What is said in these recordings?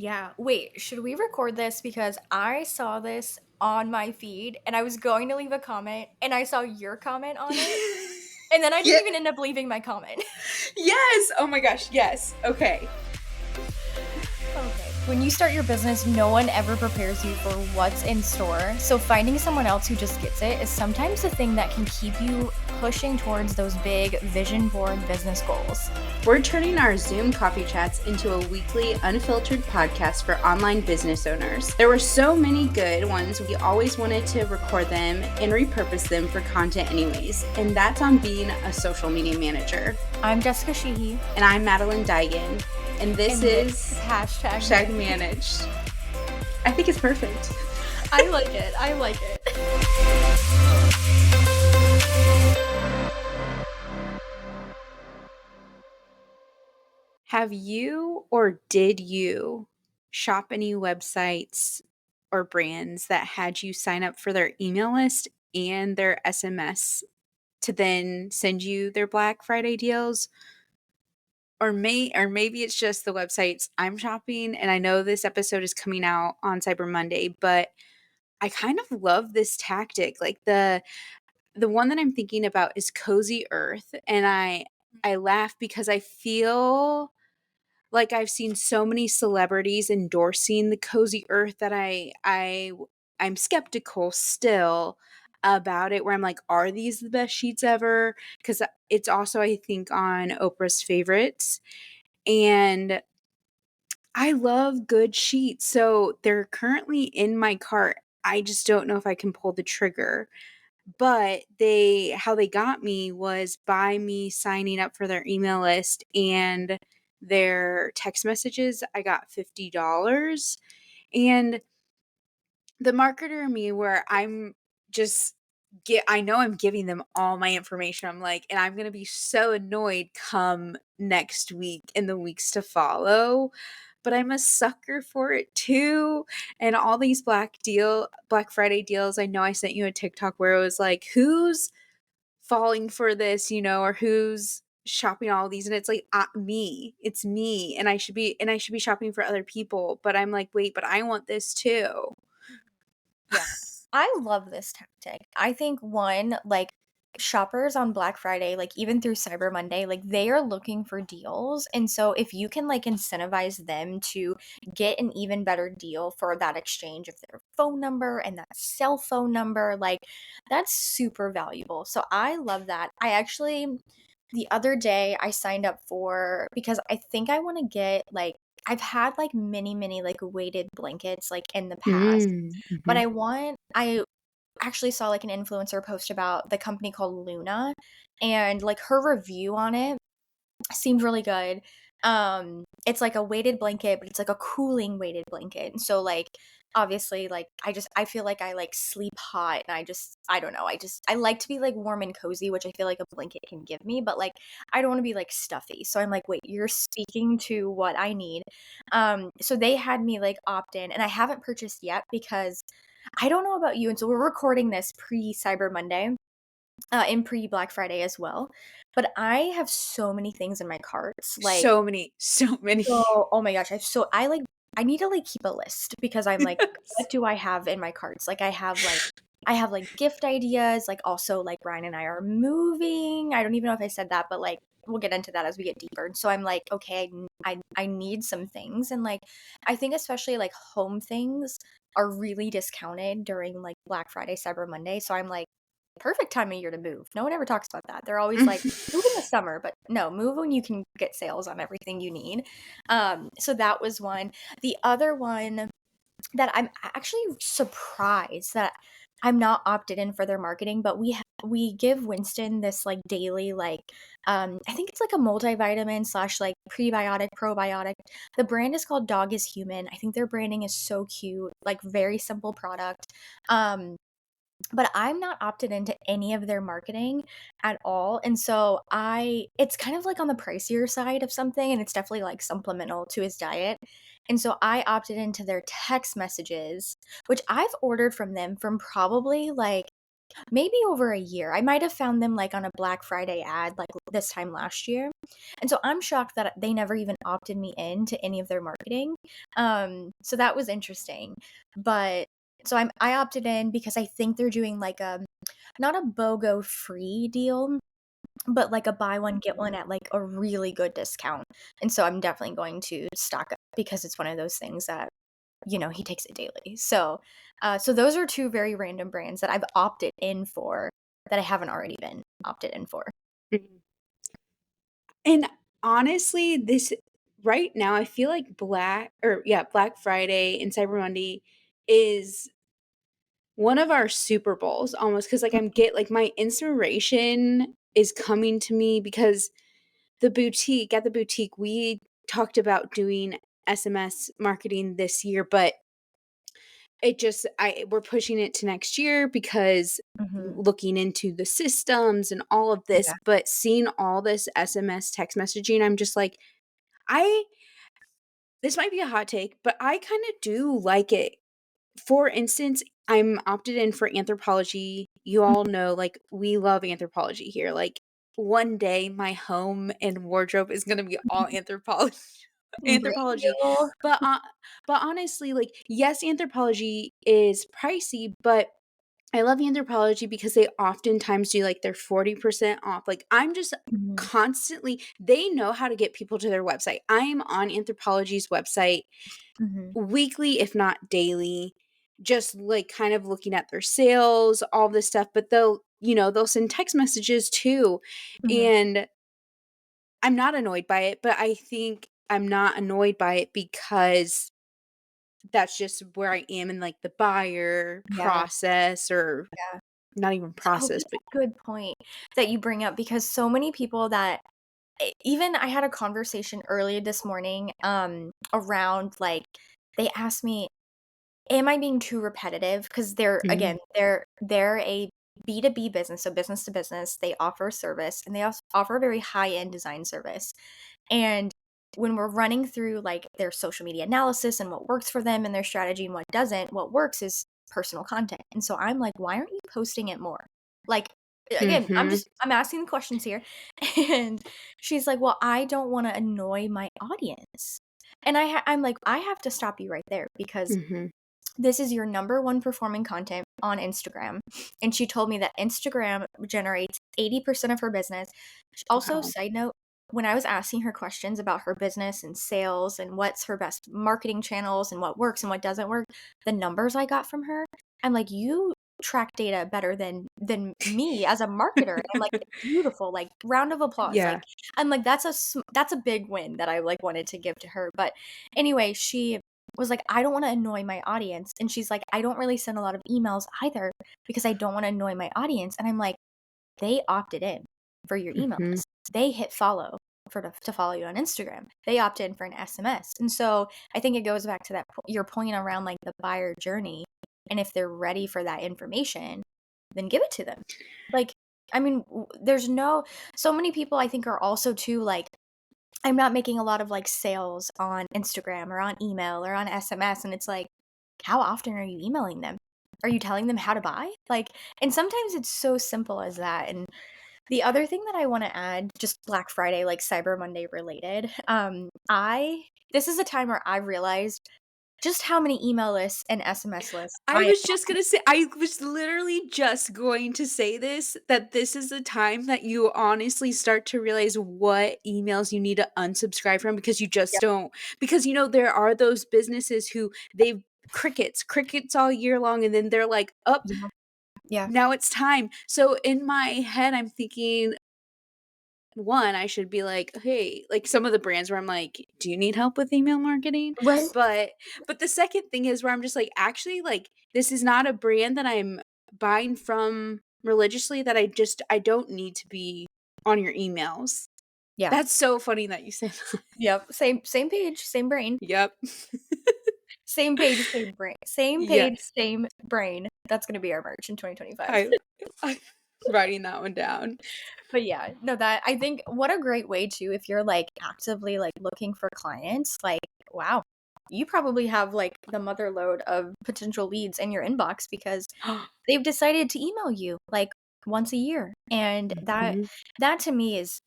Yeah. Wait, should we record this? Because I saw this on my feed and I was going to leave a comment and I saw your comment on it. And then I Yeah. didn't even end up leaving my comment. Yes. Oh my gosh. Yes. Okay. Okay. When you start your business, no one ever prepares you for what's in store. So finding someone else who just gets it is sometimes the thing that can keep you pushing towards those big vision board business goals. We're turning our Zoom coffee chats into a weekly, unfiltered podcast for online business owners. There were so many good ones, we always wanted to record them and repurpose them for content, anyways. And that's on being a social media manager. I'm Jessica Sheehy. And I'm Madeline Daigan. And this is hashtag managed. I think it's perfect. I like it. I like it. Have you or did you shop any websites or brands that had you sign up for their email list and their SMS to then send you their Black Friday deals? Or maybe it's just the websites I'm shopping, and I know this episode is coming out on Cyber Monday, but I kind of love this tactic. Like the one that I'm thinking about is Cozy Earth, and I laugh because I feel like I've seen so many celebrities endorsing the Cozy Earth that I'm skeptical still about it, where I'm like, are these the best sheets ever? Because it's also, I think, on Oprah's favorites. And I love good sheets. So they're currently in my cart. I just don't know if I can pull the trigger. But how they got me was by me signing up for their email list and their text messages. I got $50. And the marketer in me, where I'm just I know I'm giving them all my information. I'm like, and I'm gonna be so annoyed come next week and the weeks to follow. But I'm a sucker for it too. And all these Black Friday deals. I know I sent you a TikTok where it was like, who's falling for this, or who's shopping all these, and it's like me. It's me, and I should be shopping for other people, but I'm like, wait, but I want this too. Yeah. I love this tactic. I think one, like shoppers on Black Friday, like even through Cyber Monday, like they are looking for deals. And so if you can like incentivize them to get an even better deal for that exchange of their phone number and that cell phone number, like that's super valuable. So I love that. I actually the other day I signed up for because I think I want to get like I've had like many like weighted blankets like in the past, but Mhm. I actually saw like an influencer post about the company called Luna and like her review on it seemed really good. It's like a weighted blanket, but it's like a cooling weighted blanket. And so like obviously like I feel like I like sleep hot and I don't know. I like to be like warm and cozy, which I feel like a blanket can give me, but like I don't want to be like stuffy. So I'm like, wait, you're speaking to what I need. So they had me like opt in and I haven't purchased yet because I don't know about you. And so we're recording this pre Cyber Monday and pre Black Friday as well. But I have so many things in my carts. Like, So many, so many. so, oh my gosh, I need to like keep a list because I'm like, Yes. what do I have in my carts? Like, I have like gift ideas. Like, also, like, Ryan and I are moving. I don't even know if I said that, but like, we'll get into that as we get deeper. And so I'm like, okay, I need some things. And like, I think especially like home things are really discounted during like Black Friday, Cyber Monday. So I'm like, perfect time of year to move. No one ever talks about that. They're always like, move in the summer, but no, move when you can get sales on everything you need. So that was one. The other one that I'm actually surprised that I'm not opted in for their marketing, but we give Winston this like daily like I think it's like a multivitamin slash like prebiotic probiotic. The brand is called Dog is Human. I think their branding is so cute, like very simple product. But I'm not opted into any of their marketing at all. And so it's kind of like on the pricier side of something, and it's definitely like supplemental to his diet. And so I opted into their text messages, which I've ordered from them from probably like maybe over a year. I might have found them like on a Black Friday ad like this time last year. And so I'm shocked that they never even opted me into any of their marketing. So that was interesting. But so I opted in because I think they're doing like a not a BOGO free deal, but like a buy one get one at like a really good discount. And so I'm definitely going to stock up because it's one of those things that he takes it daily. So, so those are two very random brands that I've opted in for that I haven't already been opted in for. Mhm. And honestly, this right now, I feel like Black Friday and Cyber Monday is one of our Super Bowls almost because like like my inspiration is coming to me because at the boutique, we talked about doing SMS marketing this year, but we're pushing it to next year because Mhm. looking into the systems and all of this, Yeah. but seeing all this SMS text messaging, I'm just like, I this might be a hot take, but I kind of do like it. For instance, I'm opted in for Anthropologie. You all know, like, we love Anthropologie here. Like, one day my home and wardrobe is gonna be all Anthropologie. Anthropologie. Radio. But, but honestly, like, yes, Anthropologie is pricey, but I love Anthropologie because they oftentimes do, like, their 40% off. Like, I'm just Mhm. constantly they know how to get people to their website. I am on Anthropologie's website Mhm. weekly, if not daily, just like kind of looking at their sales, all this stuff. But they'll send text messages too. Mhm. And I'm not annoyed by it, but I think I'm not annoyed by it because that's just where I am in like the buyer Yeah. process or Yeah. not even So process, that's but a good point that you bring up because so many people that even I had a conversation earlier this morning around like they asked me, am I being too repetitive? Because they're Mhm, again, they're a B2B business, so business to business. They offer a service and they also offer a very high-end design service. And when we're running through like their social media analysis and what works for them and their strategy and what doesn't, what works is personal content. And so I'm like, why aren't you posting it more? Like again, mhm, I'm asking the questions here. And she's like, well, I don't want to annoy my audience. And I'm like, I have to stop you right there because mhm. this is your number one performing content on Instagram. And she told me that Instagram generates 80% of her business. Also, Wow. side note, when I was asking her questions about her business and sales and what's her best marketing channels and what works and what doesn't work, the numbers I got from her, I'm like, you track data better than me as a marketer. And I'm like, it's beautiful. Like, round of applause. Like, Yeah. I'm like, that's a big win that I like wanted to give to her. But anyway, she was like, I don't want to annoy my audience. And she's like, I don't really send a lot of emails either because I don't want to annoy my audience. And I'm like, they opted in for your Mhm, emails. They hit follow to follow you on Instagram. They opt in for an SMS. And so I think it goes back to that your point around like the buyer journey. And if they're ready for that information, then give it to them. Like, I mean, there's no so many people I think are also too like I'm not making a lot of like sales on Instagram or on email or on SMS. And it's like, how often are you emailing them? Are you telling them how to buy? Like, and sometimes it's so simple as that. And the other thing that I want to add, just Black Friday, like Cyber Monday related, this is a time where I realized just how many email lists and SMS lists I was literally just going to say this, that this is the time that you honestly start to realize what emails you need to unsubscribe from because you just Yep. don't because, there are those businesses who they've crickets all year long, and then they're like, "Up, Yeah. Yeah. now it's time." So in my head, I'm thinking, one, I should be like, "Hey," like some of the brands where I'm like, "Do you need help with email marketing?" Right. But the second thing is where I'm just like, "Actually, like, this is not a brand that I'm buying from religiously that I don't need to be on your emails." Yeah. That's so funny that you said that. Yep. Same page, same brain. Yep. Same page, same brain. Same page, Yes. same brain. That's gonna be our merch in 2025. I I'm writing that one down. But yeah, no, that I think what a great way to if you're like actively like looking for clients, like wow. you probably have like the mother load of potential leads in your inbox because they've decided to email you like once a year. And Mhm. that to me is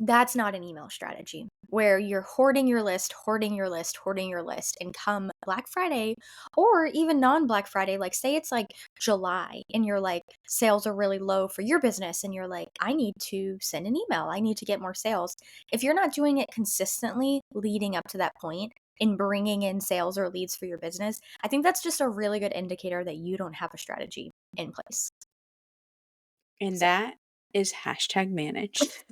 that's not an email strategy where you're hoarding your list, hoarding your list, hoarding your list, and come Black Friday or even non Black Friday, like say it's like July and you're like, sales are really low for your business, and you're like, I need to send an email, I need to get more sales. If you're not doing it consistently leading up to that point in bringing in sales or leads for your business, I think that's just a really good indicator that you don't have a strategy in place. And So, that is hashtag managed.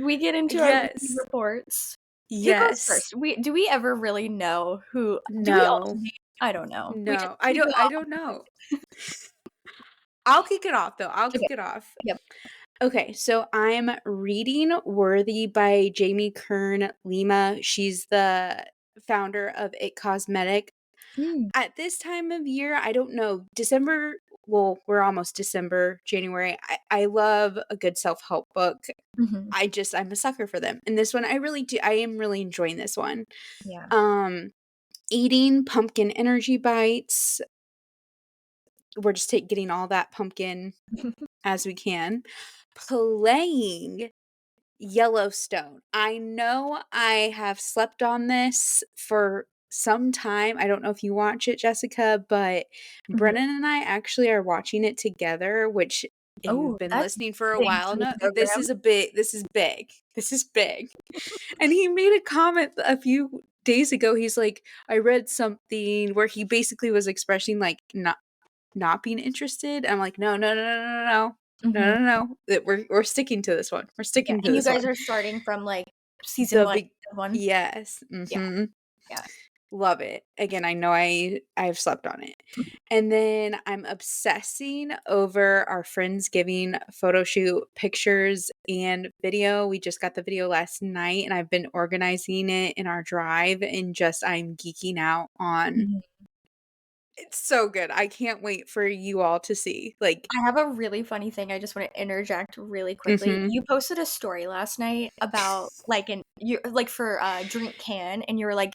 we get into our weekly Yes. reports. Who goes Yes. first? Do we ever really know who do we No. alternate? I don't know. No. We go I off. don't know. I'll kick it off though. I'll Okay. kick it off. Yep. Okay, so I'm reading Worthy by Jamie Kern Lima. She's the founder of It Cosmetic. Mm, At this time of year, I don't know, December, well, we're almost December, January. I love a good self-help book. mhm. I'm a sucker for them. And this one I really do. I am really enjoying this one. Yeah. Um Eating pumpkin energy bites. We're just getting all that pumpkin as we can. Playing Yellowstone. I know I have slept on this for some time. I don't know if you watch it, Jessica, but Mhm. Brennan and I actually are watching it together, which if you've Oh, been that's listening for a big while, for the no, program. this is big. This is big. And he made a comment a few days ago. He's like, I read something where he basically was expressing like not being interested. I'm like, no, no, no, no, no, no. No, Mhm. no, no. That we're sticking to this one. We're Yeah, sticking to and you this guys one. are starting from, like, season The 1, big season 1? yes. Yeah, Mhm. yeah. Love it. Again, I know I've slept on it. And then I'm obsessing over our Friendsgiving photo shoot pictures and video. We just got the video last night and I've been organizing it in our drive and just I'm geeking out on Mhm. it's so good. I can't wait for you all to see. Like I have a really funny thing I just wanna interject really quickly. mhm. You posted a story last night about, like, an you like, for, Drink Can, and you were like,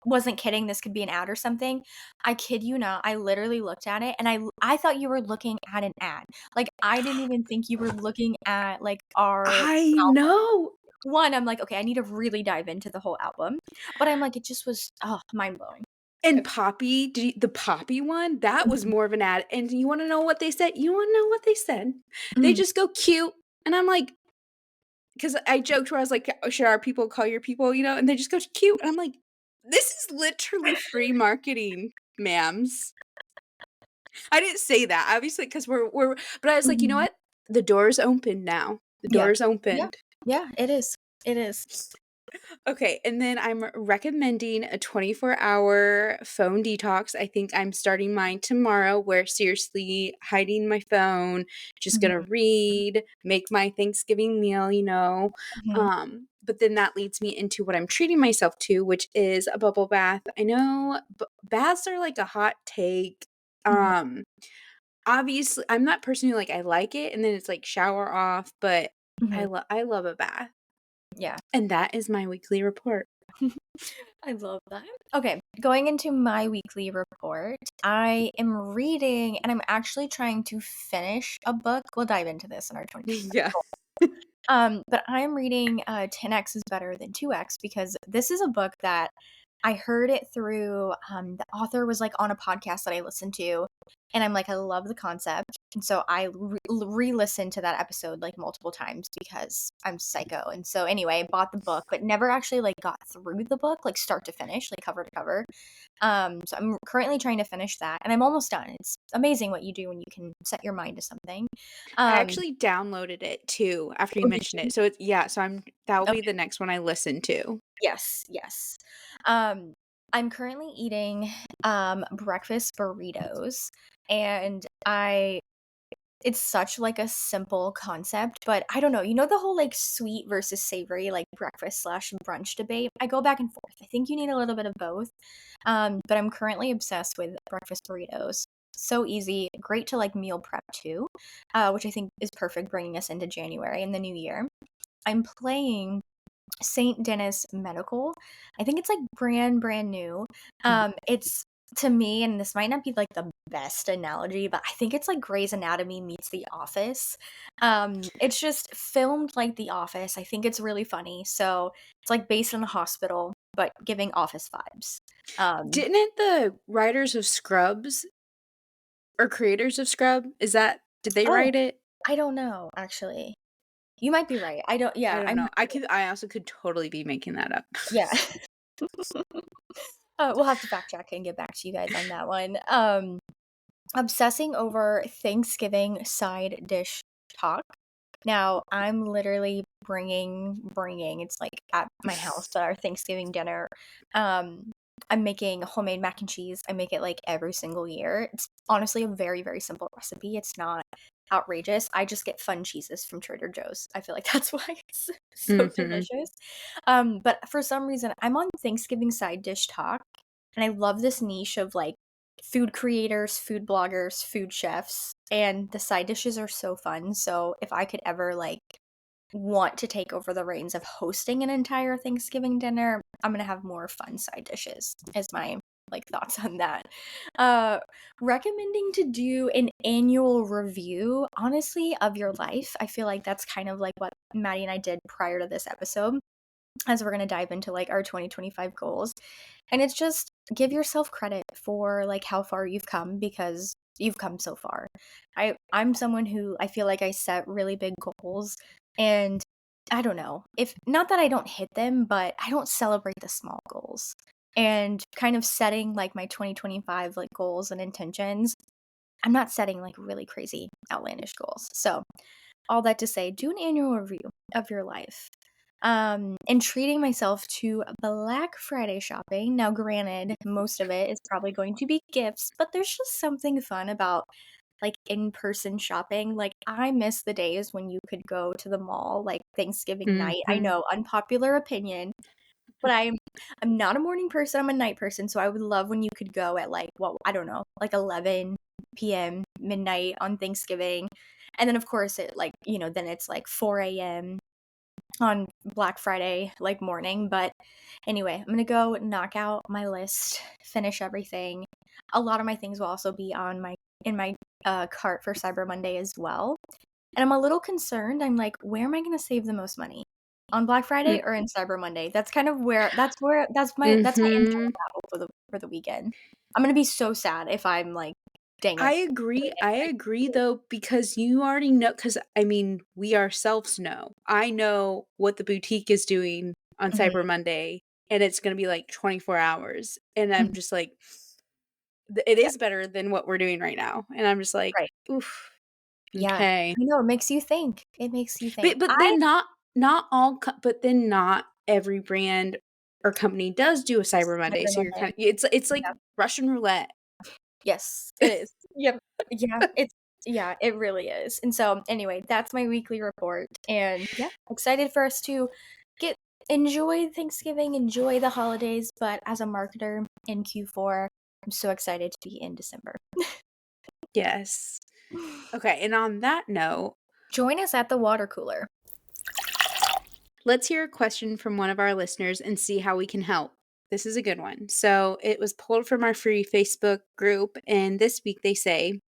Wasn't kidding, this could be an ad or something." I kid you not, I literally looked at it, and I thought you were looking at an ad. Like, I didn't even think you were looking at, like, our I album. know. One, I'm like, "Okay, I need to really dive into the whole album." But I'm like, it just was, mind-blowing. And Poppy, the Poppy one, that was Mhm. more of an ad, and you wanna know what they said? You wanna know what they said? They Mhm. just go, "Cute," and I'm like, because I joked where I was like, "Should our people call your people?" You know, and they just go, "Cute," and I'm like, "This is literally free marketing, ma'ams." I didn't say that, obviously, because we're but I was like, "You know Mhm. what? The door's open now. The Yeah. door's Yeah. opened." Yeah, it is. It is. Okay, and then I'm recommending a 24-hour phone detox. I think I'm starting mine tomorrow where seriously hiding my phone, just gonna Mhm. read, make my Thanksgiving meal, you know. Mhm. But then that leads me into what I'm treating myself to, which is a bubble bath. I know baths are like a hot take. Mhm. Um, Obviously, I'm that person who like I like it and then it's like shower off, but Mhm. I love a bath. Yeah. And that is my weekly report. I love that. Okay, going into my weekly report, I am reading and I'm actually trying to finish a book. We'll dive into this in our 2025 Yeah. goal. But I'm reading 10x is better than 2x because this is a book that I heard it through the author was like on a podcast that I listened to, and I'm like, I love the concept. And so I re-listened to that episode like multiple times because I'm psycho. And so anyway, I bought the book, but never actually like got through the book, like start to finish, like cover to cover. So I'm currently trying to finish that, and I'm almost done. It's amazing what you do when you can set your mind to something. I Um, actually downloaded it too after you oh, did mentioned you? it. So it's yeah, so I'm that will be Okay. the next one I listen to. Yes, yes. Um, I'm currently eating breakfast burritos, and I it's such like a simple concept, but I don't know. You know the whole like sweet versus savory like breakfast slash brunch debate? I go back and forth. I think you need a little bit of both. But I'm currently obsessed with breakfast burritos. So easy, great to like meal prep too, which I think is perfect bringing us into January and the new year. I'm playing St. Denis Medical. I think it's like brand new. It's to me, and this might not be like the best analogy, but I think it's like Grey's Anatomy meets The Office. It's just filmed like The Office. I think it's really funny. So it's like based in a hospital, but giving Office vibes. Didn't the writers of Scrubs or creators of Scrub, did they Oh, write it? I don't know actually. You might be right. I don't. I Yeah, don't I'm know. not sure. I also could totally be making that up. Yeah. We'll have to fact check and get back to you guys on that one. Obsessing over Thanksgiving side dish talk. Now, I'm literally bringing it's like at my house at our Thanksgiving dinner. Um, I'm making homemade mac and cheese. I make it like every single year. It's honestly a very, very simple recipe. It's not outrageous. I just get fun cheeses from Trader Joe's. I feel like that's why it's so Mhm. delicious. But for some reason, I'm on Thanksgiving side dish talk, and I love this niche of like food creators, food bloggers, food chefs, and the side dishes are so fun. So if I could ever like want to take over the reins of hosting an entire Thanksgiving dinner, I'm gonna have more fun side dishes is my like thoughts on that. Uh Recommending to do an annual review, honestly, of your life. I feel like that's kind of like what Maddie and I did prior to this episode, as we're going to dive into like our 2025 goals. And it's just give yourself credit for like how far you've come, because you've come so far. I'm someone who I feel like I set really big goals, and I don't know, if not that I don't hit them, but I don't celebrate the small goals. And kind of setting like my 2025 like goals and intentions, I'm not setting like really crazy outlandish goals. So all that to say, do an annual review of your life. And treating myself to Black Friday shopping. Now, granted, most of it is probably going to be gifts, but there's just something fun about like in-person shopping. Like, I miss the days when you could go to the mall like Thanksgiving night. I Mhm. know, unpopular opinion, but I'm not a morning person, I'm a night person, so I would love when you could go at like, well, I don't know, like 11 p.m., midnight on Thanksgiving. And then of course it like, then it's like 4 a.m. on Black Friday like morning. But anyway, I'm gonna go knock out my list, finish everything. A lot of my things will also be on my in my cart for Cyber Monday as well. And I'm a little concerned. I'm like, where am I gonna save the most money? On Black Friday or in Cyber Monday? That's kind of where that's my internal Mhm. battle for the weekend. I'm gonna be so sad if I'm like, dang it. I agree though, because you already know, because I mean, we ourselves know. I know what the boutique is doing on Mhm, Cyber Monday, and it's gonna be like 24 hours. And I'm mhm. just like, it Yeah, is better than what we're doing right now. And I'm just like, right. oof, Yeah. okay. I know, it makes you think. It makes you think. But then but then not every brand or company does do a Cyber Monday. Cyber So you're Monday. kind of it's like Yep. Russian roulette. Yes, it is. Yep. Yeah, it really is. And so anyway, that's my weekly report. And yeah, excited for us to get enjoy Thanksgiving, enjoy the holidays, but as a marketer in Q4, I'm so excited to be in December. Yes. Okay, and on that note, Join us at the water cooler. let's hear a question from one of our listeners and see how we can help. This is a good one. So it was pulled from our free Facebook group, and this week they say,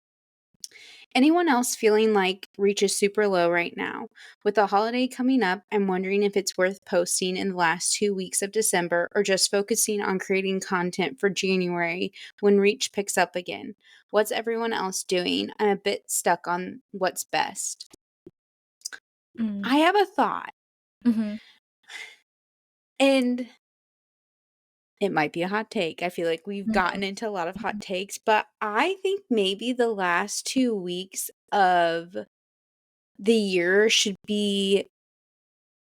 anyone else feeling like reach is super low right now? With the holiday coming up, I'm wondering if it's worth posting in the last 2 weeks of December or just focusing on creating content for January when reach picks up again. What's everyone else doing? I'm a bit stuck on what's best. Mm. I have a thought, Mhm. and it might be a hot take. I feel like we've Mhm. gotten into a lot of hot takes, but I think maybe the last 2 weeks of the year should be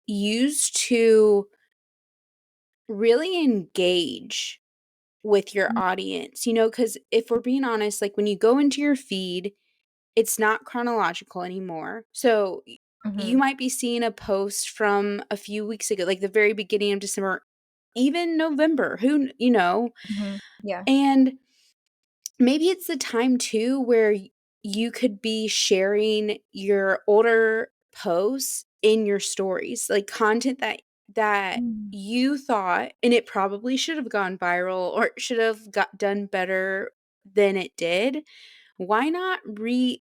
used to really engage with your audience, because if we're being honest, like when you go into your feed, it's not chronological anymore. So you Mhm. might be seeing a post from a few weeks ago, like the very beginning of December, even November, Mhm. Yeah. and maybe it's the time too where you could be sharing your older posts in your stories, like content that Mm. you thought, and it probably should have gone viral or should have got done better than it did. Why not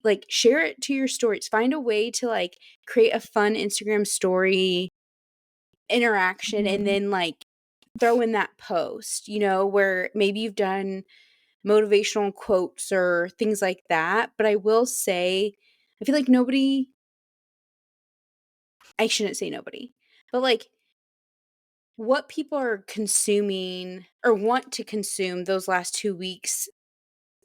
like share it to your stories? Find a way to like create a fun Instagram story interaction and Mhm. then like throw in that post, where maybe you've done motivational quotes or things like that. But I will say, I feel like I shouldn't say nobody, but like what people are consuming or want to consume those last 2 weeks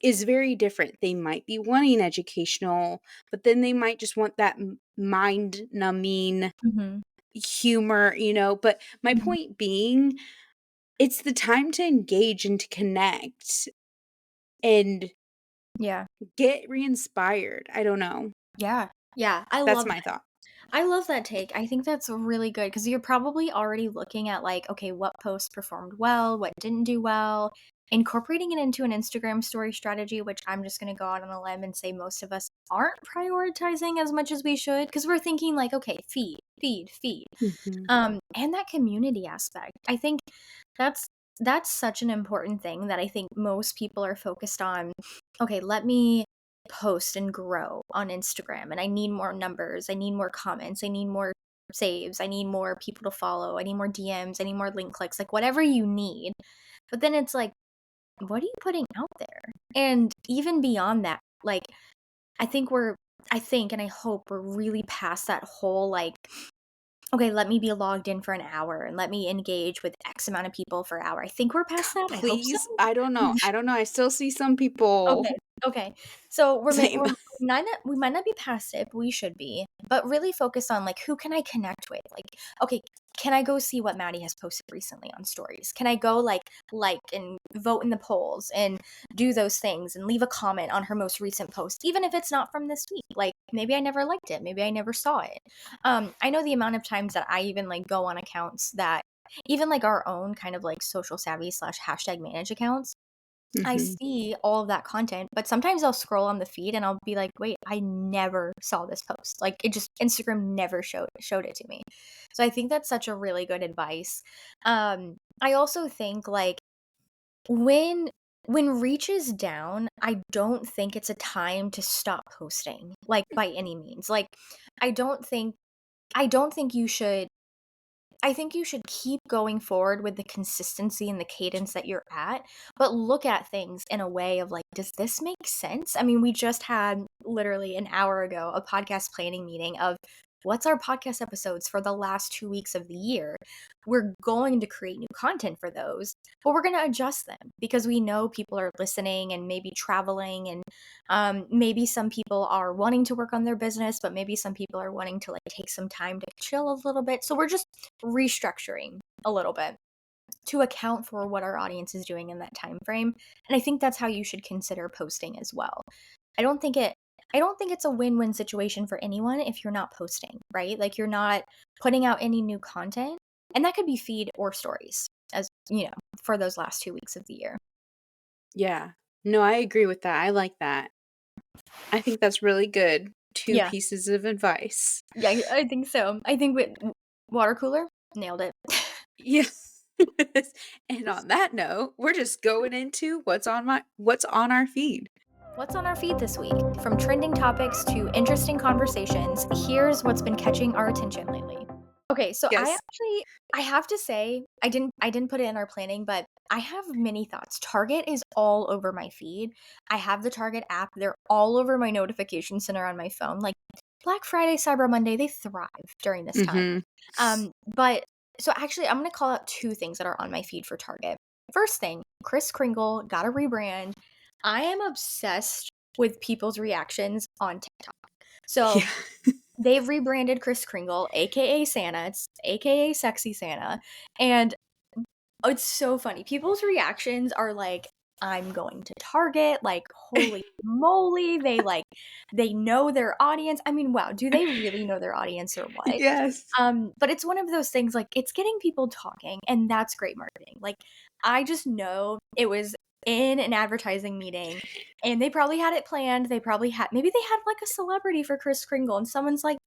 is very different. They might be wanting educational, but then they might just want that mind numbing Mhm. humor, But my Mhm. point being, it's the time to engage and to connect and Yeah. get re-inspired. I don't know. Yeah. Yeah, I That's love my thought. I love that take. I think that's really good because you're probably already looking at like, okay, what post performed well, what didn't do well, incorporating it into an Instagram story strategy, which I'm just going to go out on a limb and say most of us aren't prioritizing as much as we should because we're thinking like, okay, feed, feed, feed. Mhm. And that community aspect. I think that's that's such an important thing that I think most people are focused on. Okay, let me post and grow on Instagram and I need more numbers, I need more comments, I need more saves, I need more people to follow, I need more DMs, I need more link clicks, like whatever you need. But then it's like, what are you putting out there? And even beyond that, like I think we're I think and I hope we're really past that whole like, okay, let me be logged in for an hour and let me engage with X amount of people for an hour. I think we're past that. I hope so. Please, I don't know. I don't know. I still see some people Okay, okay. So saying that. we might not be past it, but we should be. But really focus on like who can I connect with? Like, okay, can I go see what Maddie has posted recently on stories? Can I go like and vote in the polls and do those things and leave a comment on her most recent post, even if it's not from this week? Like maybe I never liked it, maybe I never saw it. I know the amount of times that I even like go on accounts that even like our own kind of like social savvy slash hashtag manage accounts I Mhm. see all of that content, but sometimes I'll scroll on the feed and I'll be like, "Wait, I never saw this post." Like it just Instagram never showed it to me. So I think that's such a really good advice. I also think like when when reach is down, I don't think it's a time to stop posting, like by any means. Like I don't think I don't think you should I think you should keep going forward with the consistency and the cadence that you're at, but look at things in a way of like, does this make sense? I mean, we just had literally an hour ago a podcast planning meeting of what's our podcast episodes for the last 2 weeks of the year. We're going to create new content for those, but we're going to adjust them because we know people are listening and maybe traveling and maybe some people are wanting to work on their business, but maybe some people are wanting to like take some time to chill a little bit. So we're just restructuring a little bit to account for what our audience is doing in that time frame. And I think that's how you should consider posting as well. I don't think it I don't think it's a win-win situation for anyone if you're not posting, right? Like you're not putting out any new content. And that could be feed or stories as, for those last 2 weeks of the year. Yeah. No, I agree with that. I like that. I think that's really good. 2 Yeah. pieces of advice. Yeah, I think so. I think with water cooler, nailed it. Yes. And on that note, we're just going into what's on our feed. What's on our feed this week? From trending topics to interesting conversations, here's what's been catching our attention lately. Okay, so Yes. I have to say I didn't put it in our planning, but I have many thoughts. Target is all over my feed. I have the Target app. They're all over my notification center on my phone. Like Black Friday, Cyber Monday, they thrive during this time. Mhm. But so actually I'm going to call out two things that are on my feed for Target. First thing, Kris Kringle got a rebrand. I am obsessed with people's reactions on TikTok. So Yeah. they've rebranded Kris Kringle, aka Santa. It's aka Sexy Santa. And it's so funny. People's reactions are like, I'm going to Target, like, holy moly, they know their audience. I mean, wow, do they really know their audience or what? Yes. But it's one of those things like it's getting people talking, and that's great marketing. Like, I just know it was in an advertising meeting, and they probably had it planned. They probably had maybe they had like a celebrity for Kris Kringle, and someone's like,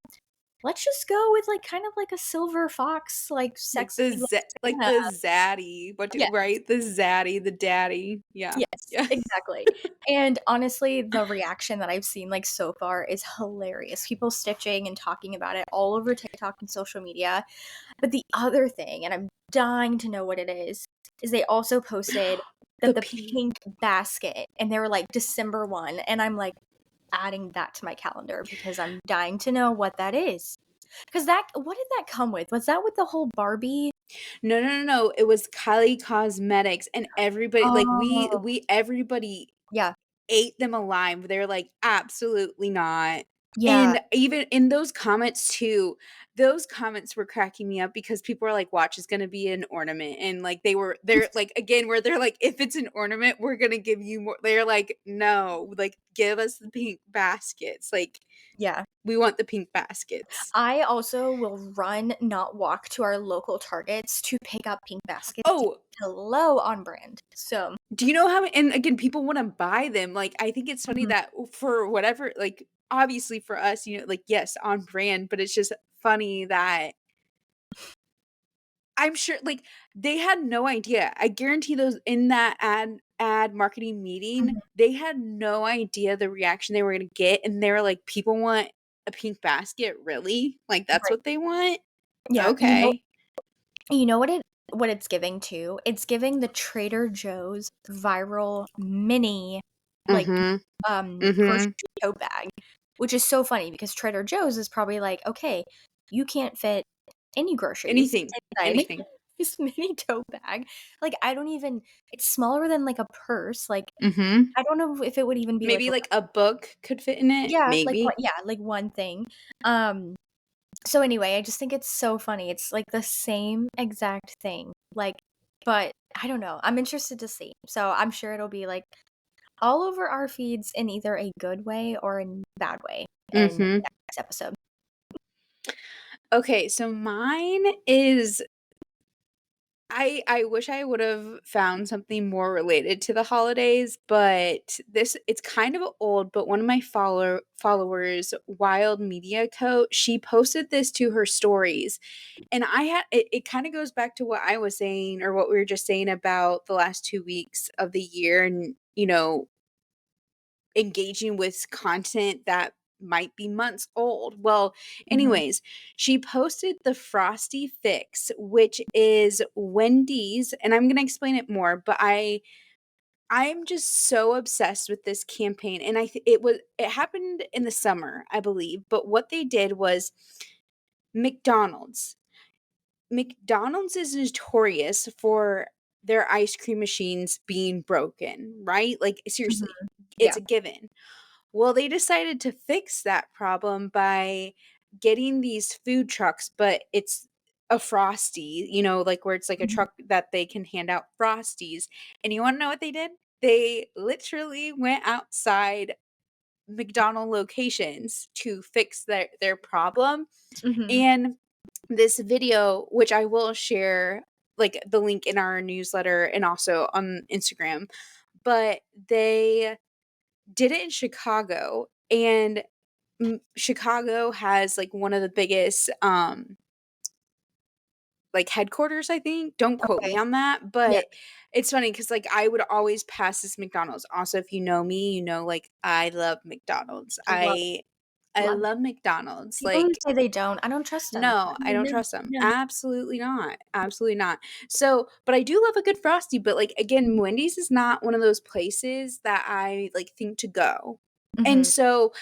let's just go with like kind of like a silver fox, like Like sexy like like Santa. the zaddy, Yeah. right? The zaddy, the daddy. Yeah. Yes, Yeah. exactly. And honestly, the reaction that I've seen, like, so far is hilarious. People stitching and talking about it all over TikTok and social media. But the other thing, and I'm dying to know what it is they also posted The that the pink. pink basket, and they were like December 1, and I'm like adding that to my calendar because I'm dying to know what that is. Because that what did that come with? Was that with the whole Barbie? No, no, no, no. It was Kylie Cosmetics and everybody like Oh, we everybody yeah. ate them alive. They're like, "Absolutely not." Yeah. And even in those comments too, those comments were cracking me up because people are like, "Watch, it's gonna be an ornament," and like they're like again where they're like, "If it's an ornament, we're gonna give you more." They're like, "No, like give us the pink baskets. Like Yeah. we want the pink baskets." I also will run, not walk to our local Targets to pick up pink baskets to Oh, keep low on brand. So, do you know how and again, people wanna buy them, like, I think it's funny mhm, that for whatever like, obviously for us, like, yes, on brand, but it's just funny that I'm sure like, they had no idea. I guarantee those in that ad marketing meeting, mhm, they had no idea the reaction they were gonna get, and they were like, "People want a pink basket? Really? Like, that's right. what they want? Yeah, Okay." you know what it's giving too? It's giving the Trader Joe's viral mini, like, Mhm, grocery mhm. tote bag, which is so funny because Trader Joe's is probably like, "Okay, you can't fit any groceries Anything, inside anything. this mini tote bag." Like, I don't even it's smaller than, like, a purse, like, Mhm. I don't know if it would even be like Maybe, a like, a book could fit in it? yeah, like what Maybe. yeah, like one thing. Um, so anyway, I just think it's so funny. It's like the same exact thing. Like, but I don't know. I'm interested to see. So I'm sure it'll be like all over our feeds in either a good way or a bad way in Mhm. next episode. Okay, so mine is I wish I would've found something more related to the holidays, but this it's kind of old, but one of my followers, Wild Media Co., she posted this to her stories, and I had it kinda goes back to what I was saying or what we were just saying about the last 2 weeks of the year and, engaging with content that might be months old. Well, Mhm. anyways, she posted the Frosty Fix, which is Wendy's, and I'm going to explain it more, but I'm just so obsessed with this campaign and it happened in the summer, I believe, but what they did was McDonald's. McDonald's is notorious for their ice cream machines being broken, right? Like Mhm. seriously, it's Yeah. a given. Well, they decided to fix that problem by getting these food trucks, but it's a Frosty, like where it's like a Mhm. truck that they can hand out Frosties. And you want to know what they did? They literally went outside McDonald locations to fix their problem. Mhm. And this video, which I will share like the link in our newsletter and also on Instagram, but they did it in Chicago, and Chicago has, like, one of the biggest, like, headquarters, I think? Don't quote me Okay. on that, Yeah. but it's funny because like, I would always pass this McDonald's. Also, if you know me, like, I love McDonald's. Love I love love McDonald's, people who like say they don't, I don't trust them. no, I don't trust them. No. Absolutely not, absolutely not. So but I do love a good Frosty, but, like, again, Wendy's is not one of those places that I, like, think to go. And Mhm. so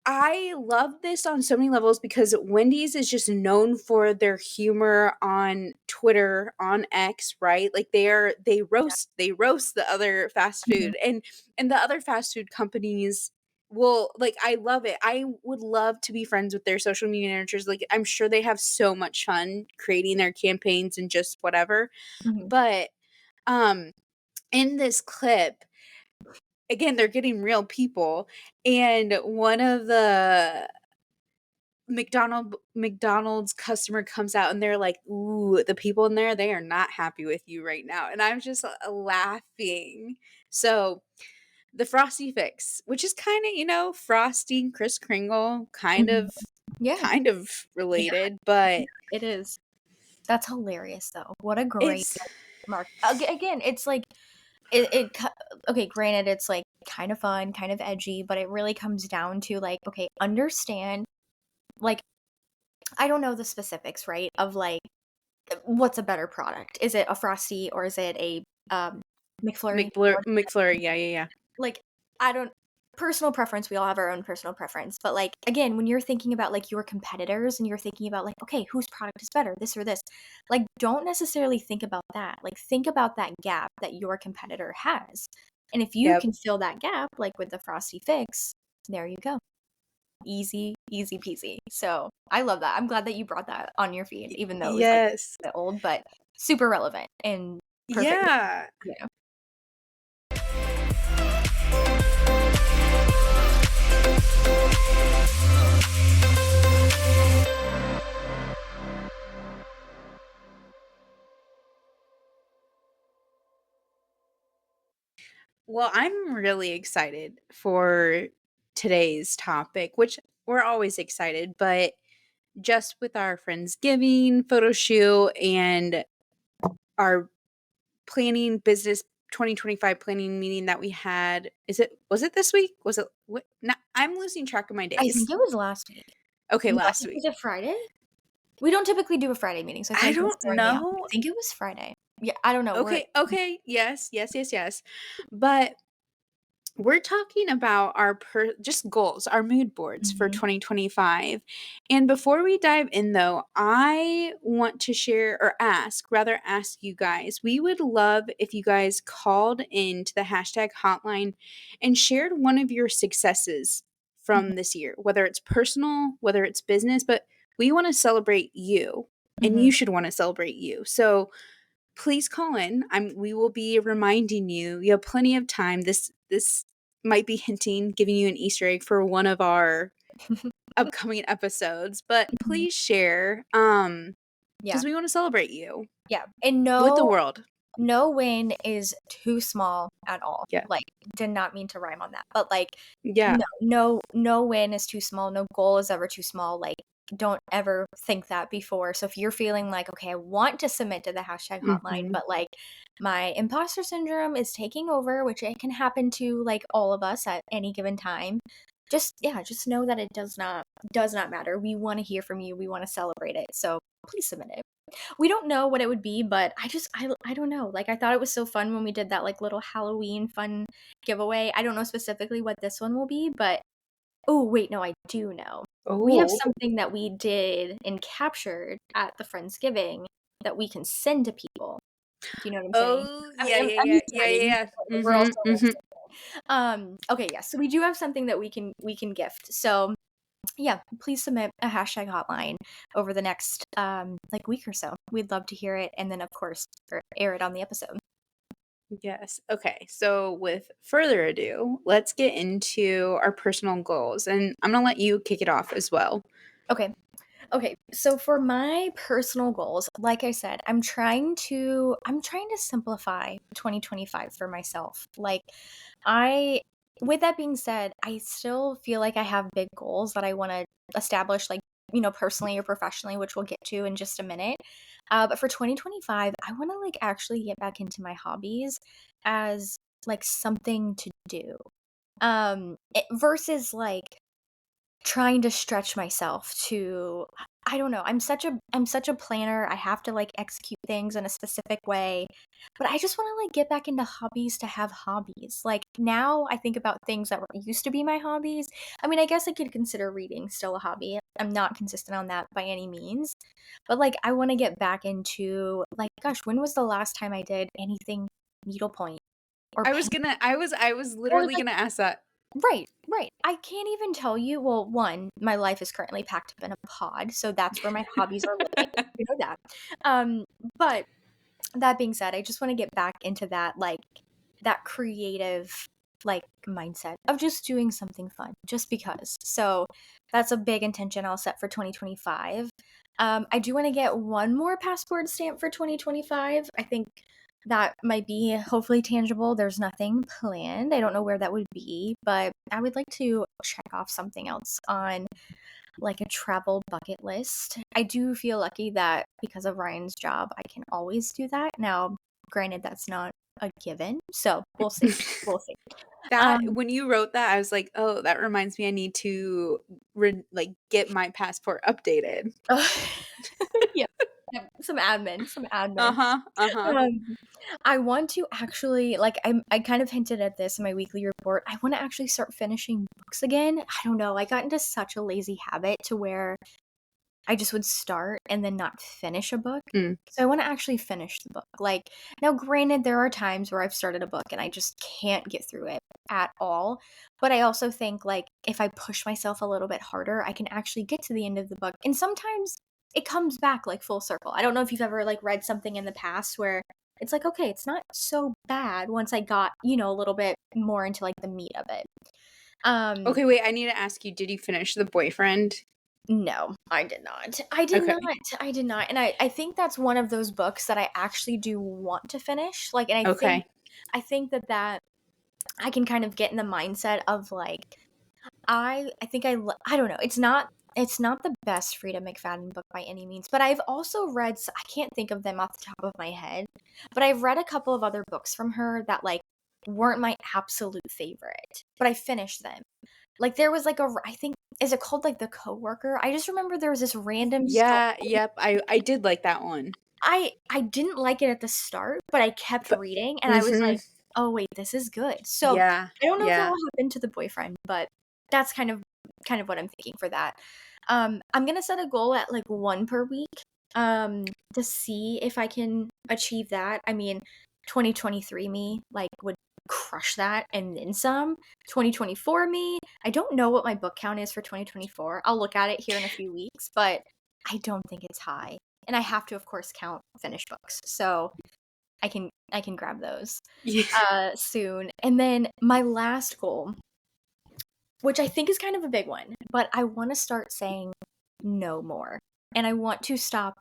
I love this on so many levels because Wendy's is just known for their humor on Twitter, on X, right? Like they roast the other fast Mhm. food and the other fast food companies will like I love it. I would love to be friends with their social media managers. Like I'm sure they have so much fun creating their campaigns and just whatever. Mhm. But um in this clip again, they're getting real people, and one of the McDonald's customer comes out and they're like, "Ooh, the people in there, they are not happy with you right now." And I'm just laughing. So, the Frosty Fix, which is kind of, Frosty and Kris Kringle, kind Mhm. of Yeah, kind of yeah, related, but it is. That's hilarious, though. What a great it's mark. Again, it's like okay, granted, it's like kind of fun, kind of edgy, but it really comes down to like, okay, understand, like, I don't know the specifics, right? Of like, what's a better product? Is it a Frosty or is it a McFlurry? McFlurry, yeah, yeah, yeah. Like, I don't personal preference, we all have our own personal preference, but, like, again, when you're thinking about, like, your competitors and you're thinking about, like, "Okay, whose product is better, this or this?" Like, don't necessarily think about that, like, think about that gap that your competitor has, and if you Yep. can fill that gap, like with the Frosty Fix, there you go. Easy, easy peasy. So, I love that. I'm glad that you brought that on your feed, even though it was, like, Yes. a bit old, but super relevant and perfect. Yeah. Yeah. Well, I'm really excited for today's topic, which we're always excited, but just with our Friendsgiving photo shoot and our planning business 2025 planning meeting that we had. Was it this week? Was it what? No, I'm losing track of my I days. think it was last week. Okay, No, last week. was it Friday? We don't typically do a Friday meeting, so I feel I like that's don't throwing me off. I know. think it was Friday. Yeah, I don't know, we're Okay, okay. Yes, yes, yes, yes. But we're talking about our just goals, our mood boards for Mhm, 2025. And before we dive in though, I want to share or ask you guys. We would love if you guys called into the hashtag hotline and shared one of your successes mhm, from this year, whether it's personal, whether it's business, but we want to celebrate you and mhm. you should want to celebrate you. So please call in. We will be reminding you. You have plenty of time. This might be hinting, giving you an Easter egg for one of our upcoming episodes, but Mhm. please share Yeah, because we want to celebrate you yeah, and with the no world. no win is too small at all. Yeah. Like, did not mean to rhyme on that, but, like, Yeah. no win is too small, no goal is ever too small, like, don't ever think that before. So if you're feeling like, "Okay, I want to submit to the hashtag hotline, Mhm. but, like, my imposter syndrome is taking over," which it can happen to, like, all of us at any given time, just know that it does not matter. We wanna hear from you, we wanna celebrate it, so please submit it. We don't know what it would be, but I don't know. Like, I thought it was so fun when we did that, like, little Halloween fun giveaway. I don't know specifically what this one will be, but oh, wait, no, I do know. We have Oh. something that we did and captured at the Friendsgiving that we can send to people. Do you know what I'm saying? Oh, I'm yeah, I'm yeah, I'm yeah, yeah, yeah, excited. yeah. We're also Mhm. Mhm. okay, yeah, so we do have something that we can gift. So yeah, please submit a hashtag hotline over the next like week or so. We'd love to hear it and then of course air it on the episode. Yes. Okay. So, with further ado, let's get into our personal goals. And I'm going to let you kick it off as well. Okay. Okay. So for my personal goals, like I said, I'm trying to simplify 2025 for myself. Like I with that being said, I still feel like I have big goals that I want to establish like personally or professionally, which we'll get to in just a minute. But for 2025, I want to like actually get back into my hobbies as like something to do. Versus like trying to stretch myself to I don't know. I'm such a planner. I have to like execute things in a specific way. But I just want to like get back into hobbies to have hobbies. Like now I think about things that used to be my hobbies. I mean, I guess I could consider reading still a hobby. I'm not consistent on that by any means. But like I want to get back into like gosh, when was the last time I did anything needlepoint or paint I was or literally like gonna ask that. right, right. I can't even tell you well, 1, my life is currently packed up in a pod, so that's where my hobbies are living, you know that. Um, but that being said, I just wanna get back into that, like, that creative like mindset of just doing something fun just because. So that's a big intention I'll set for 2025. I do want to get one more passport stamp for 2025. I think that might be hopefully tangible. There's nothing planned. I don't know where that would be, but I would like to check off something else on like a travel bucket list. I do feel lucky that because of Ryan's job, I can always do that. Now, granted, that's not a given, so we'll see. We'll see. That Um, when you wrote that, I was like, "Oh, that reminds me I need to like, get my passport updated." yeah, some admin, some admin. Uh-huh, uh-huh. Um, I want to actually like I kind of hinted at this in my weekly report. I want to actually start finishing books again. I don't know. I got into such a lazy habit to where I just would start and then not finish a book. Mm. So I want to actually finish the book. Like, now, granted, there are times where I've started a book and I just can't get through it at all. But I also think, like, if I push myself a little bit harder, I can actually get to the end of the book. And sometimes it comes back like full circle. I don't know if you've ever like read something in the past where it's like, okay, it's not so bad once I got, a little bit more into like the meat of it. Um, Okay, wait, I need to ask you, did you finish The Boyfriend? No, I did not. I did not. Okay, I did not. And I think that's one of those books that I actually do want to finish. Like, and okay. I think that I can kind of get in the mindset of like I think I don't know. It's not the best Frida McFadden book by any means, but I've also read I can't think of them off the top of my head, but I've read a couple of other books from her that like weren't my absolute favorite, but I finished them. Like there was like I think is it called like The Coworker? I just remember there was this random story. Yeah, yep, I did like that one. I didn't like it at the start, but I kept But reading and I was like, mhm. "Oh wait, this is good." So, Yeah, I don't know if that yeah. will happen to The Boyfriend, but that's kind of what I'm thinking for that. I'm gonna set a goal at like one per week, to see if I can achieve that. I mean, 2023 me like would crush that and then some. 2024 me, I don't know what my book count is for 2024. I'll look at it here in a few weeks, but I don't think it's high. And I have to, of course, count finished books. So I can grab those Yeah. soon. And then my last goal, which I think is kind of a big one, but I want to start saying no more. And I want to stop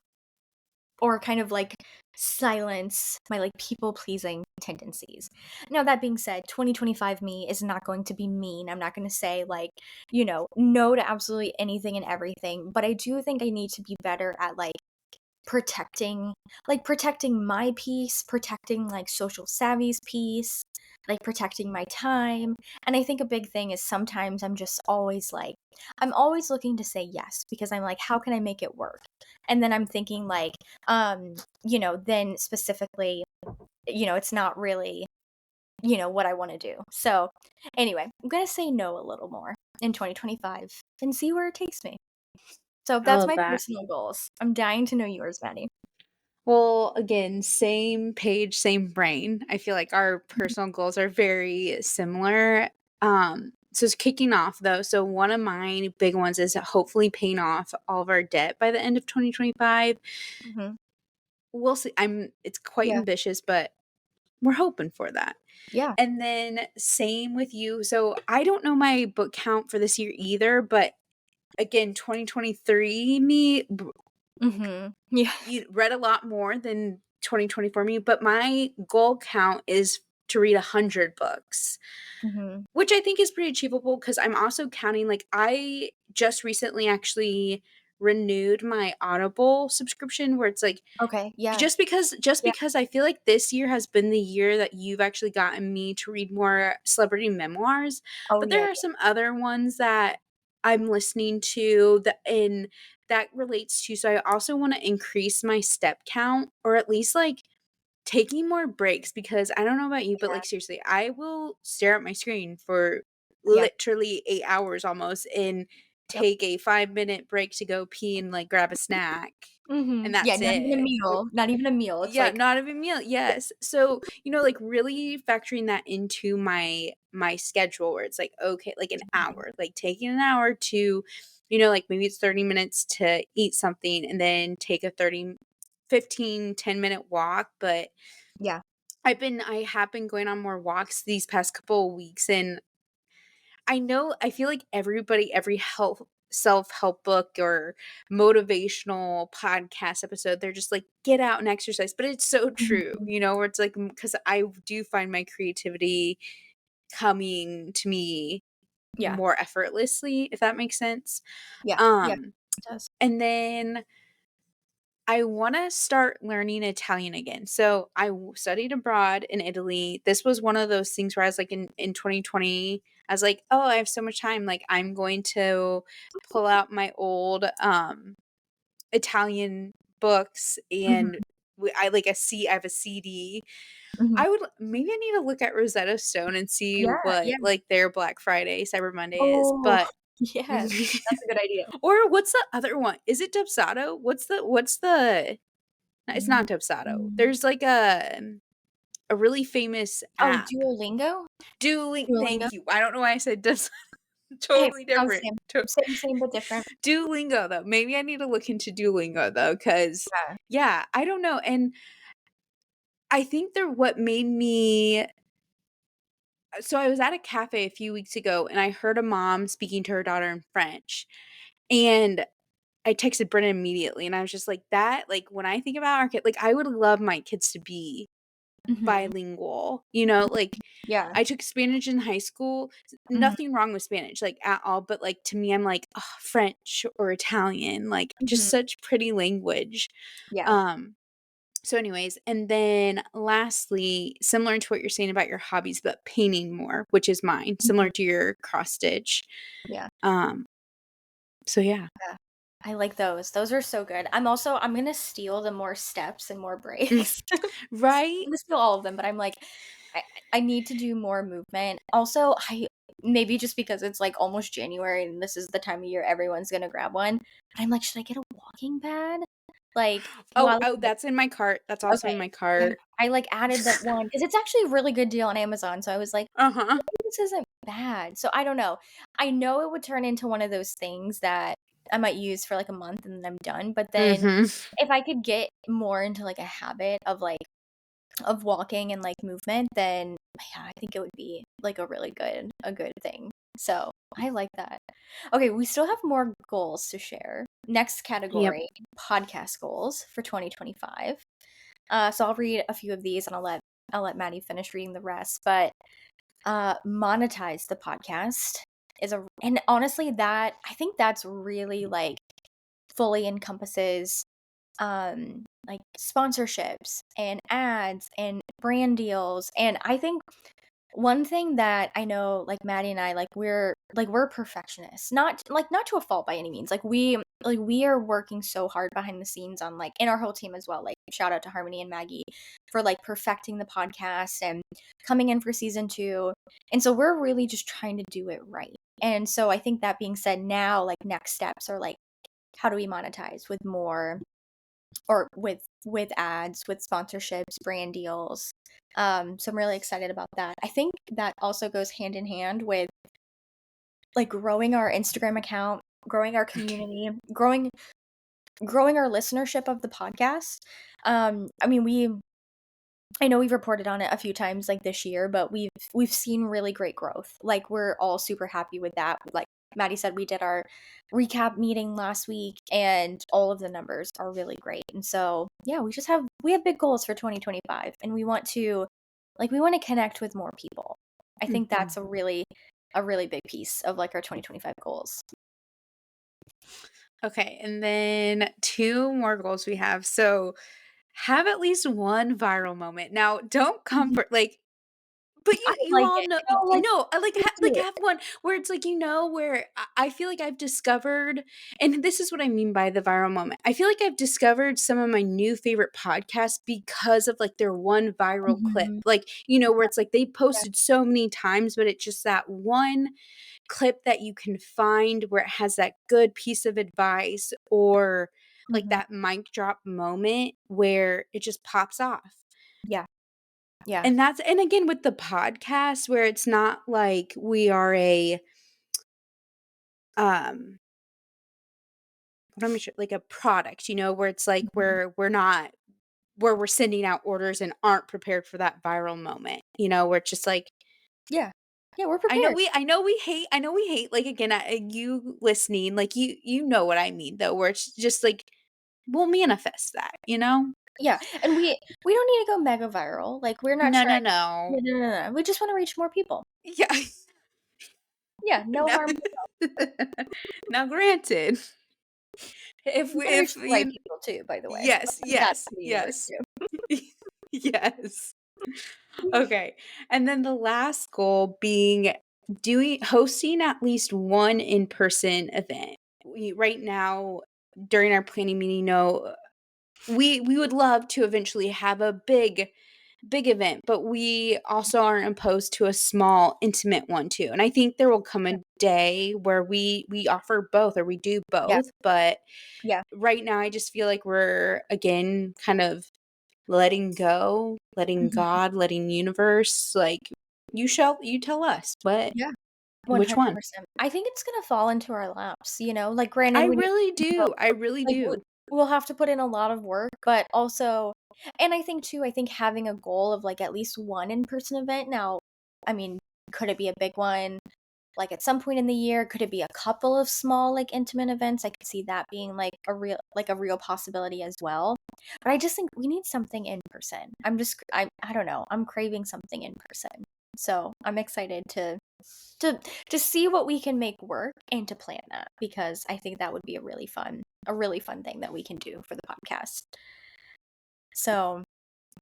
or kind of like silence my like people pleasing tendencies. Now that being said, 2025 me is not going to be mean. I'm not going to say like, no to absolutely anything and everything, but I do think I need to be better at like protecting my peace, protecting like social savvy's peace, like protecting my time. And I think a big thing is sometimes I'm always looking to say yes because I'm like, how can I make it work? And then I'm thinking like, then specifically, it's not really, what I want to do. So anyway, I'm gonna say no a little more in 2025 and see where it takes me. So I that's love my that. personal goals. I'm dying to know yours, Maddie. Well, again, same page, same brain. I feel like our personal goals are very similar. So it's kicking off though. So one of my big ones is hopefully paying off all of our debt by the end of 2025. Mhm. We'll see. It's quite Yeah. ambitious, but we're hoping for that. Yeah. And then same with you. So I don't know my book count for this year either, but again, 2023 me Mhm. Yeah. you read a lot more than 2024 me, but my goal count is to read 100 books, Mhm. which I think is pretty achievable because I'm also counting like I just recently actually renewed my Audible subscription where it's like Okay. Yeah. just Yeah. because I feel like this year has been the year that you've actually gotten me to read more celebrity memoirs, Oh, but yeah, there are some other ones that I'm listening to that relates to, so I also want to increase my step count or at least like taking more breaks because I don't know about you, but yeah. like seriously, I will stare at my screen for Yeah. literally 8 hours almost and Yep. take a 5-minute break to go pee and like grab a snack and Mhm. Yeah, that's not even a it. meal. Not even a meal. It's Yeah, like not even meal. Yes. So, like really factoring that into my schedule where it's like, okay, like an Mhm. hour, like taking an hour to, like maybe it's 30 minutes to eat something and then take a 30, 15, 10-minute walk. But Yeah. I have been going on more walks these past couple of weeks, and I feel like every self-help book or motivational podcast episode, they're just like, "Get out and exercise," but it's so true, Mhm. where it's like, because I do find my creativity coming to me Yeah. more effortlessly, if that makes sense. Yeah. Yeah. Um, It does. and then I wanna start learning Italian again. So studied abroad in Italy. This was one of those things where I was like in 2020, I was like, "Oh, I have so much time. Like, I'm going to pull out my old Italian books and Mhm. I have a CD." Mhm. Maybe I need to look at Rosetta Stone and see Yeah, what yeah. like their Black Friday, Cyber Monday is, Oh, but yes. That's a good idea. or what's the other one? Is it Dubsado? What's the no, it's not Dubsado. Mm. There's like a really famous Oh, app. Duolingo? Duolingo? Thank you. I don't know why I said Dubsado. Hey, Totally oh, different. same. Same, same, but different. Duolingo though. Maybe I need to look into Duolingo though, because Yeah. yeah, I don't know. And I think what made me so I was at a cafe a few weeks ago and I heard a mom speaking to her daughter in French. And I texted Brennan immediately and I was just like, that, like when I think about our kid, like I would love my kids to be Mhm. bilingual, like Yeah. I took Spanish in high school. Mhm. Nothing wrong with Spanish, like at all, but like to me, I'm like, oh, French or Italian, like just Mhm. such pretty language. Yeah. Um, so anyways, and then lastly, similar to what you're saying about your hobbies, but painting more, which is mine, similar Mhm. to your cross stitch. Yeah. Um, so yeah. Yeah. I like those. Those are so good. I'm gonna steal the more steps and more Mm, breaks. I'm right? gonna steal all of them, but I'm like, I I need to do more movement. Also, I maybe just because it's like almost January and this is the time of year everyone's gonna grab one, but I'm like, should I get a walking pad? Like, Oh, while oh, that's in my cart. That's also okay. in my Yeah. cart. I like added that one because it's actually a really good deal on Amazon. So I was like, Uh-huh. maybe this isn't bad. So I don't know. I know it would turn into one of those things that I might use for like a month and then I'm done. But then Mhm. if I could get more into like a habit of walking and like movement, then yeah, I think it would be like a good thing. So I like that. Okay, we still have more goals to share. Next Yep. category, podcast goals for 2025. So I'll read a few of these and I'll let Maddie finish reading the rest. But monetize the podcast is a and honestly that I think that's really like fully encompasses like sponsorships and ads and brand deals. And I think one thing that I know, like Maddie and I, we're perfectionists. Not to a fault by any means. We are working so hard behind the scenes on and our whole team as well. Like shout out to Harmony and Maggie for like perfecting the podcast and coming in for season 2. And so we're really just trying to do it right. And so I think that being said, now like next steps are like how do we monetize with more or with ads, with sponsorships, brand deals. So I'm really excited about that. I think that also goes hand in hand with like growing our Instagram account, growing our community, growing our listenership of the podcast. I mean, I know we've reported on it a few times like this year, but we've seen really great growth. Like we're all super happy with that. Like Maddie said, we did our recap meeting last week and all of the numbers are really great. And so, yeah, we have big goals for 2025 and we want to connect with more people. I think Mhm. that's a really big piece of like our 2025 goals. Okay, and then 2 more goals we have. So, have at least one viral moment. Now, don't Mhm. comfort like but I you like all it. know Like I like me like too. have one where it's like, where I feel like I've discovered, and this is what I mean by the viral moment. I feel like I've discovered some of my new favorite podcasts because of like their one viral clip. Mhm. Like, where it's like they posted so many times, but it's just that one clip that you can find where it has that good piece of advice or like Mhm. that mic drop moment where it just pops off. Yeah. Yeah. And again with the podcast where it's not like we are a um what am I sure, like a product, where it's like Mhm. we're not where we're sending out orders and aren't prepared for that viral moment, where it's just like, Yeah. Yeah, we're I know prepared. we hate, like, again, you listening, like, you know what I mean, though, where it's just like, we'll manifest that, you know? Yeah, and we don't need to go mega viral, like, we're not No, no, trying. no. No, no, no, no, we just wanna reach more people. Yeah. Yeah, no No. harm. Now granted, We wanna reach if the right you people too, by the way. yes, That's yes, the universe yes. too. Yes. Okay. And then the last goal being doing hosting at least one in-person event. We right now during our planning meeting know we would love to eventually have a big event, but we also aren't opposed to a small intimate one too. And I think there will come a day where we offer both or we do Yeah, both, but yeah. right now I just feel like we're again kind of letting go, letting Mhm. God, letting universe, like, you tell us, but Yeah, which one? 100%. I think it's gonna fall into our laps, like, granted, I we need really to put do, I really like, do. we'll have to put in a lot of work, but also and I think too, I think having a goal of, like, at least one in-person event now, I mean, could it be a big one? Like, at some point in the year? Could it be a couple of small, like, intimate events? I could see that being, like, a real possibility as well. But I just think we need something in person. I don't know, I'm craving something in person. So, I'm excited to to see what we can make work and to plan that because I think that would be a really fun thing that we can do for the podcast. So,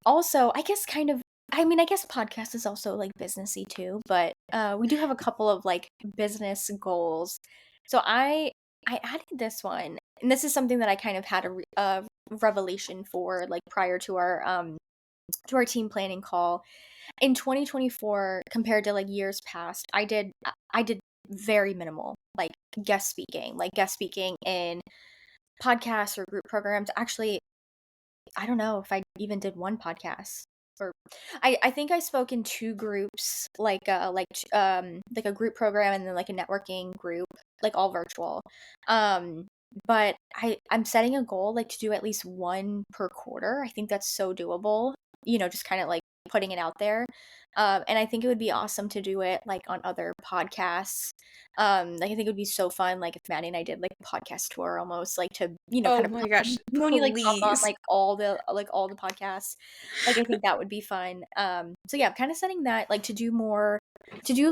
also, I guess kind of I mean, I guess podcast is also, like, businessy too, but, we do have a couple of, like, business goals. So I added this one, and this is something that I kind of had a revelation for, like, prior to our team planning call. In 2024, compared to, like, years past, I did very minimal, like, guest speaking in podcasts or group programs. Actually, I don't know if I even did one podcast or I think I spoke in 2 groups, like a group program and then, like, a networking group, like, all virtual. Um, but I'm setting a goal, like, to do at least 1 per quarter. I think that's so doable, just kinda, like, putting it out there. And I think it would be awesome to do it, like, on other podcasts. Like, I think it would be so fun, like, if Maddie and I did, like, a podcast tour almost, like, to, Oh kind of my gosh, when you, like, pop on, please. all the podcasts, like, I think that would be fun. So yeah, I'm kinda setting that, like, to do,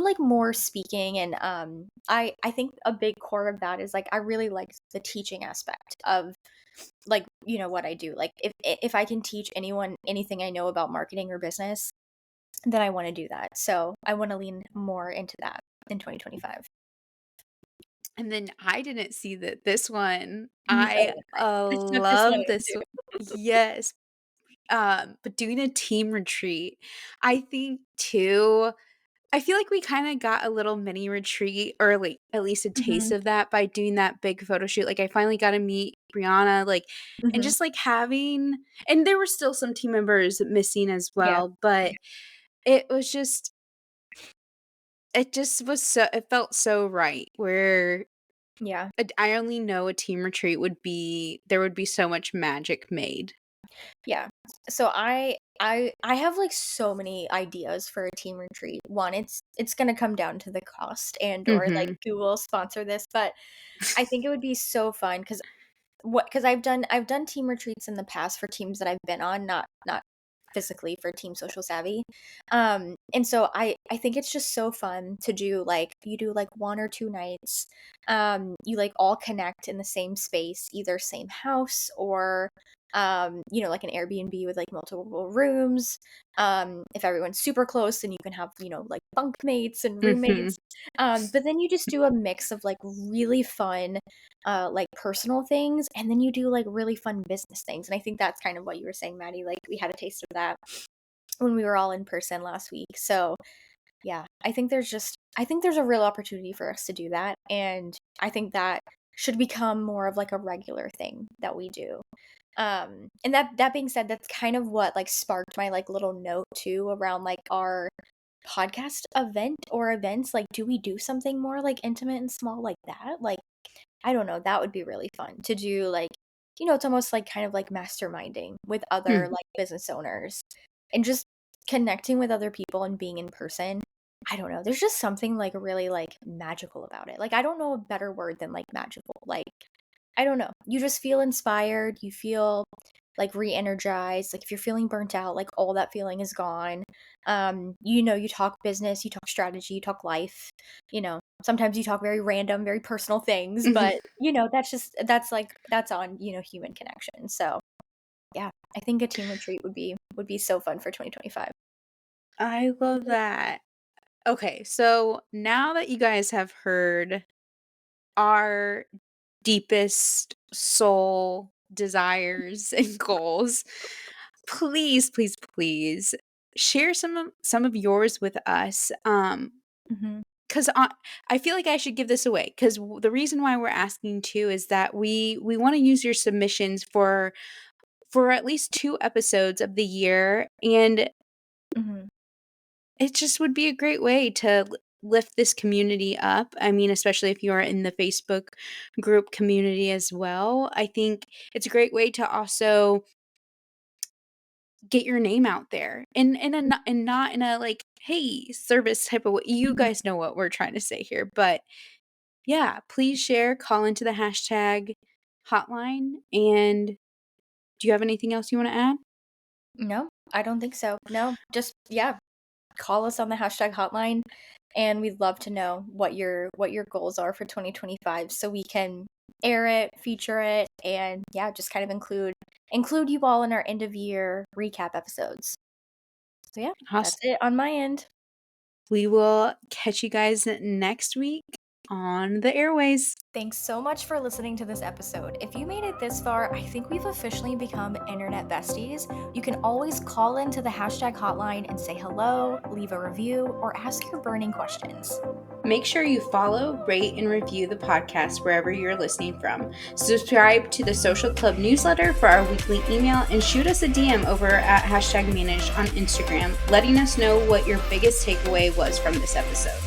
like, more speaking and, I think a big core of that is, like, I really like the teaching aspect of, like, what I do. Like, if I can teach anyone anything I know about marketing or business, then I wanna do that. So, I wanna lean more into that in 2025. And then I didn't see that this one, Oh, I, yeah. I snuck this one love in this too. one. Yes, but doing a team retreat, I think too I feel like we kinda got a little mini retreat or, like, at least a taste Mhm, of that by doing that big photo shoot, like, I finally got to meet Brianna, like, and mhm. just, like, having and there were still some team members missing as Yeah, well, but it was just it just was so it felt so right where yeah. I only know a team retreat would be there would be so much magic made. Yeah. So I have like so many ideas for a team retreat. One, it's gonna come down to the cost and or like Mhm. who will sponsor this, but I think it would be so fun because I've done team retreats in the past for teams that I've been on, not physically for Team Social Savvy. And so I think it's just so fun to do like you do like 1 or 2 nights. You like all connect in the same space, either same house or like an Airbnb with like multiple rooms. If everyone's super close, then you can have, like bunk mates and Mhm. roommates. But then you just do a mix of like really fun like personal things and then you do like really fun business things. And I think that's kind of what you were saying, Maddie. Like we had a taste of that when we were all in person last week. So yeah, I think there's a real opportunity for us to do that. And I think that should become more of like a regular thing that we do. And that being said, that's kind of what like sparked my like little note too around like our podcast event or events. Like, do we do something more like intimate and small like that? Like, I don't know, that would be really fun to do, like, it's almost like kind of like masterminding with other Hmm. like business owners and just connecting with other people and being in person. I don't know. There's just something like really like magical about it. Like I don't know a better word than like magical. Like I don't know. You just feel inspired. You feel like re-energized. Like if you're feeling burnt out, like all that feeling is gone. You talk business, you talk strategy, you talk life. Sometimes you talk very random, very personal things, but that's on, human connection. So yeah, I think a team retreat would be so fun for 2025. I love that. Okay, so now that you guys have heard our deepest soul desires and goals, please, please, please share some of yours with us. Hmm. Because I feel like I should give this away. Because the reason why we're asking too is that we want to use your submissions for at least 2 episodes of the year, and Hmm. it just would be a great way to lift this community up. I mean, especially if you are in the Facebook group community as well. I think it's a great way to also get your name out there, and not in a like, hey, service type of way. You Hmm. guys know what we're trying to say here, but yeah, please share, call into the hashtag hotline. And do you have anything else you want to add? No, I don't think so. No, just yeah, call us on the hashtag hotline, and we'd love to know what your goals are for 2025 so we can air it, feature it, and yeah, just kind of include you all in our end of year recap episodes. So yeah, that's Awesome. it on my end. We will catch you guys next week on the airways. Thanks so much for listening to this episode. If you made it this far, I think we've officially become internet besties. You can always call into the hashtag hotline and say hello, leave a review, or ask your burning questions. Make sure you follow, rate, and review the podcast wherever you're listening from. Subscribe to the Social Club newsletter for our weekly email, and shoot us a DM over at hashtag managed on Instagram, letting us know what your biggest takeaway was from this episode.